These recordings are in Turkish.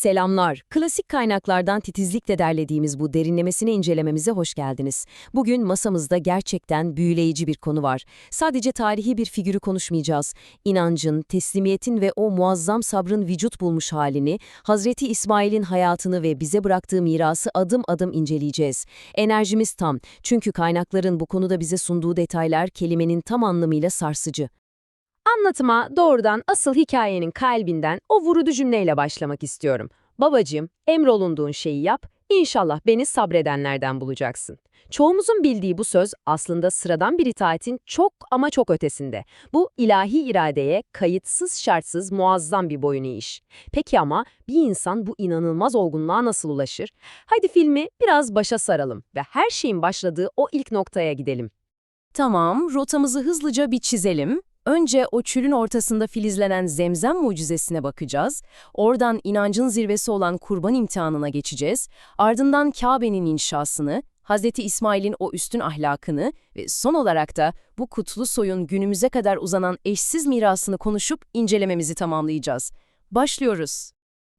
Selamlar. Klasik kaynaklardan titizlikle derlediğimiz bu derinlemesine incelememize hoş geldiniz. Bugün masamızda gerçekten büyüleyici bir konu var. Sadece tarihi bir figürü konuşmayacağız. İnancın, teslimiyetin ve o muazzam sabrın vücut bulmuş halini, Hazreti İsmail'in hayatını ve bize bıraktığı mirası adım adım inceleyeceğiz. Enerjimiz tam. Çünkü kaynakların bu konuda bize sunduğu detaylar kelimenin tam anlamıyla sarsıcı. Anlatıma doğrudan asıl hikayenin kalbinden o vurucu cümleyle başlamak istiyorum. Babacığım, emrolunduğun şeyi yap, inşallah beni sabredenlerden bulacaksın. Çoğumuzun bildiği bu söz aslında sıradan bir itaatin çok ama çok ötesinde. Bu ilahi iradeye kayıtsız şartsız muazzam bir boyun eğiş. Peki ama bir insan bu inanılmaz olgunluğa nasıl ulaşır? Hadi filmi biraz başa saralım ve her şeyin başladığı o ilk noktaya gidelim. Tamam, rotamızı hızlıca bir çizelim. Önce o çölün ortasında filizlenen Zemzem mucizesine bakacağız. Oradan inancın zirvesi olan kurban imtihanına geçeceğiz. Ardından Kabe'nin inşasını, Hazreti İsmail'in o üstün ahlakını ve son olarak da bu kutlu soyun günümüze kadar uzanan eşsiz mirasını konuşup incelememizi tamamlayacağız. Başlıyoruz.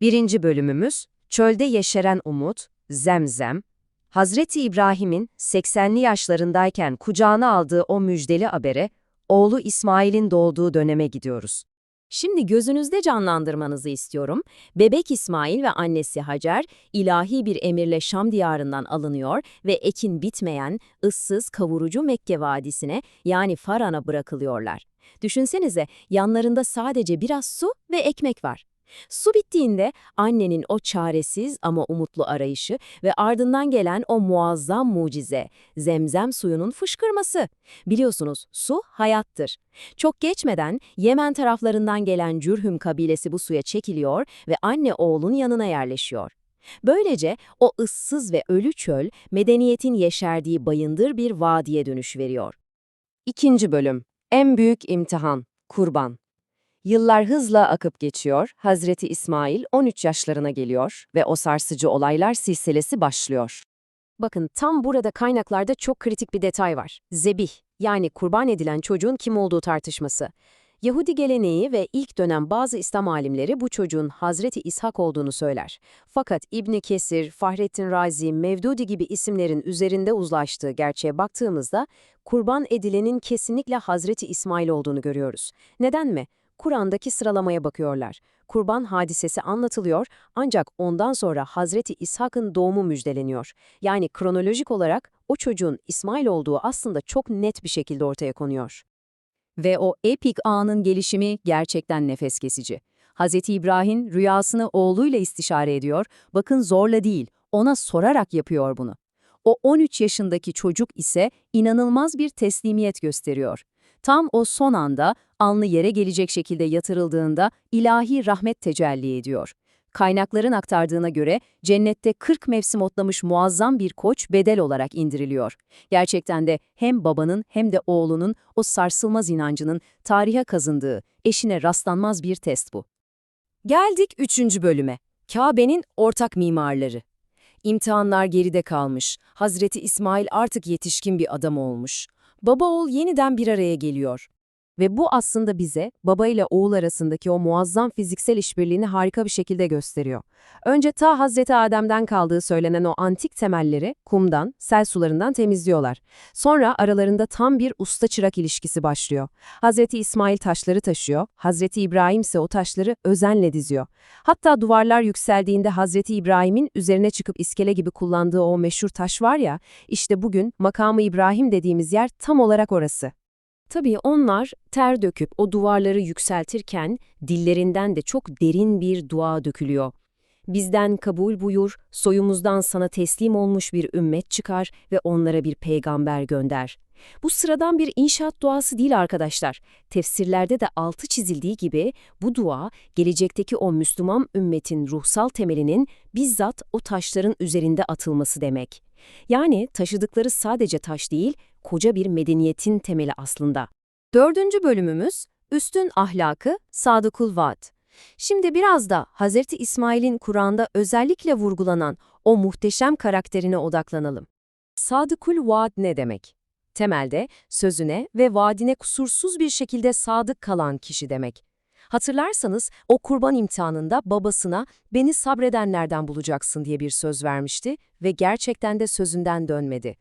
Birinci bölümümüz, çölde yeşeren umut, Zemzem. Hazreti İbrahim'in 80'li yaşlarındayken kucağına aldığı o müjdeli habere, oğlu İsmail'in doğduğu döneme gidiyoruz. Şimdi gözünüzde canlandırmanızı istiyorum. Bebek İsmail ve annesi Hacer ilahi bir emirle Şam diyarından alınıyor ve ekin bitmeyen, ıssız, kavurucu Mekke vadisine yani Faran'a bırakılıyorlar. Düşünsenize yanlarında sadece biraz su ve ekmek var. Su bittiğinde annenin o çaresiz ama umutlu arayışı ve ardından gelen o muazzam mucize, Zemzem suyunun fışkırması. Biliyorsunuz su hayattır. Çok geçmeden Yemen taraflarından gelen Cürhüm kabilesi bu suya çekiliyor ve anne oğlun yanına yerleşiyor. Böylece o ıssız ve ölü çöl, medeniyetin yeşerdiği bayındır bir vadiye dönüş veriyor. İkinci bölüm, en büyük imtihan, kurban. Yıllar hızla akıp geçiyor, Hazreti İsmail 13 yaşlarına geliyor ve o sarsıcı olaylar silsilesi başlıyor. Bakın tam burada kaynaklarda çok kritik bir detay var. Zebih, yani kurban edilen çocuğun kim olduğu tartışması. Yahudi geleneği ve ilk dönem bazı İslam alimleri bu çocuğun Hazreti İshak olduğunu söyler. Fakat İbn Kesir, Fahrettin Razi, Mevdudi gibi isimlerin üzerinde uzlaştığı gerçeğe baktığımızda kurban edilenin kesinlikle Hazreti İsmail olduğunu görüyoruz. Neden mi? Kur'an'daki sıralamaya bakıyorlar. Kurban hadisesi anlatılıyor ancak ondan sonra Hazreti İshak'ın doğumu müjdeleniyor. Yani kronolojik olarak o çocuğun İsmail olduğu aslında çok net bir şekilde ortaya konuyor. Ve o epik anın gelişimi gerçekten nefes kesici. Hazreti İbrahim rüyasını oğluyla istişare ediyor, bakın zorla değil, ona sorarak yapıyor bunu. O 13 yaşındaki çocuk ise inanılmaz bir teslimiyet gösteriyor. Tam o son anda, alnı yere gelecek şekilde yatırıldığında ilahi rahmet tecelli ediyor. Kaynakların aktardığına göre cennette 40 mevsim otlamış muazzam bir koç bedel olarak indiriliyor. Gerçekten de hem babanın hem de oğlunun o sarsılmaz inancının tarihe kazındığı, eşine rastlanmaz bir test bu. Geldik 3. bölüme. Kabe'nin ortak mimarları. İmtihanlar geride kalmış. Hazreti İsmail artık yetişkin bir adam olmuş. Baba oğul yeniden bir araya geliyor. Ve bu aslında bize baba ile oğul arasındaki o muazzam fiziksel işbirliğini harika bir şekilde gösteriyor. Önce ta Hazreti Adem'den kaldığı söylenen o antik temelleri kumdan, sel sularından temizliyorlar. Sonra aralarında tam bir usta-çırak ilişkisi başlıyor. Hazreti İsmail taşları taşıyor, Hazreti İbrahim ise o taşları özenle diziyor. Hatta duvarlar yükseldiğinde Hazreti İbrahim'in üzerine çıkıp iskele gibi kullandığı o meşhur taş var ya, işte bugün makamı İbrahim dediğimiz yer tam olarak orası. Tabii onlar ter döküp o duvarları yükseltirken dillerinden de çok derin bir dua dökülüyor. Bizden kabul buyur, soyumuzdan sana teslim olmuş bir ümmet çıkar ve onlara bir peygamber gönder. Bu sıradan bir inşaat duası değil arkadaşlar. Tefsirlerde de altı çizildiği gibi bu dua gelecekteki o Müslüman ümmetin ruhsal temelinin bizzat o taşların üzerinde atılması demek. Yani taşıdıkları sadece taş değil, koca bir medeniyetin temeli aslında. 4. bölümümüz, üstün ahlakı, sadıkul vaad. Şimdi biraz da Hazreti İsmail'in Kur'an'da özellikle vurgulanan o muhteşem karakterine odaklanalım. Sadıkul vaad ne demek? Temelde sözüne ve vaadine kusursuz bir şekilde sadık kalan kişi demek. Hatırlarsanız o kurban imtihanında babasına "Beni sabredenlerden bulacaksın" diye bir söz vermişti ve gerçekten de sözünden dönmedi.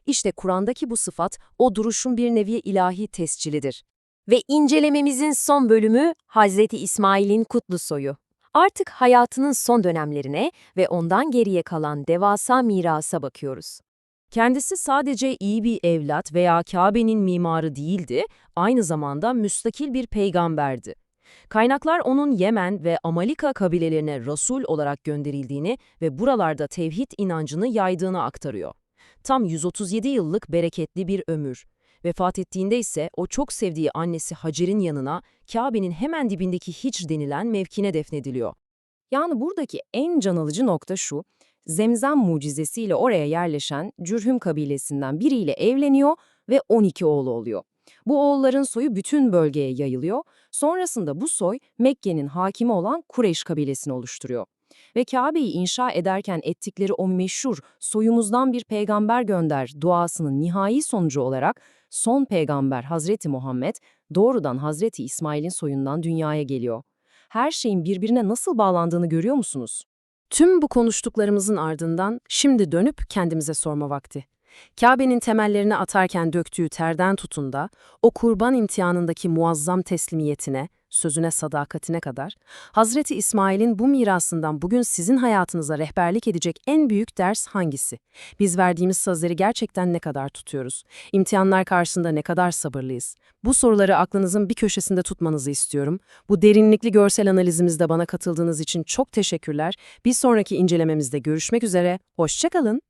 İşte Kur'an'daki bu sıfat o duruşun bir nevi ilahi tescilidir. Ve incelememizin son bölümü Hazreti İsmail'in kutlu soyu. Artık hayatının son dönemlerine ve ondan geriye kalan devasa mirasa bakıyoruz. Kendisi sadece iyi bir evlat veya Kabe'nin mimarı değildi, aynı zamanda müstakil bir peygamberdi. Kaynaklar onun Yemen ve Amalika kabilelerine Resul olarak gönderildiğini ve buralarda tevhid inancını yaydığını aktarıyor. Tam 137 yıllık bereketli bir ömür. Vefat ettiğinde ise o çok sevdiği annesi Hacer'in yanına Kabe'nin hemen dibindeki Hicr denilen mevkine defnediliyor. Yani buradaki en can alıcı nokta şu, Zemzem mucizesiyle oraya yerleşen Cürhüm kabilesinden biriyle evleniyor ve 12 oğlu oluyor. Bu oğulların soyu bütün bölgeye yayılıyor, sonrasında bu soy Mekke'nin hakimi olan Kureyş kabilesini oluşturuyor. Ve Kabe'yi inşa ederken ettikleri o meşhur "soyumuzdan bir peygamber gönder" duasının nihai sonucu olarak son peygamber Hazreti Muhammed doğrudan Hazreti İsmail'in soyundan dünyaya geliyor. Her şeyin birbirine nasıl bağlandığını görüyor musunuz? Tüm bu konuştuklarımızın ardından şimdi dönüp kendimize sorma vakti. Kabe'nin temellerini atarken döktüğü terden tutun da o kurban imtihanındaki muazzam teslimiyetine, sözüne sadakatine kadar, Hazreti İsmail'in bu mirasından bugün sizin hayatınıza rehberlik edecek en büyük ders hangisi? Biz verdiğimiz sözleri gerçekten ne kadar tutuyoruz? İmtihanlar karşısında ne kadar sabırlıyız? Bu soruları aklınızın bir köşesinde tutmanızı istiyorum. Bu derinlikli görsel analizimizde bana katıldığınız için çok teşekkürler. Bir sonraki incelememizde görüşmek üzere, hoşça kalın.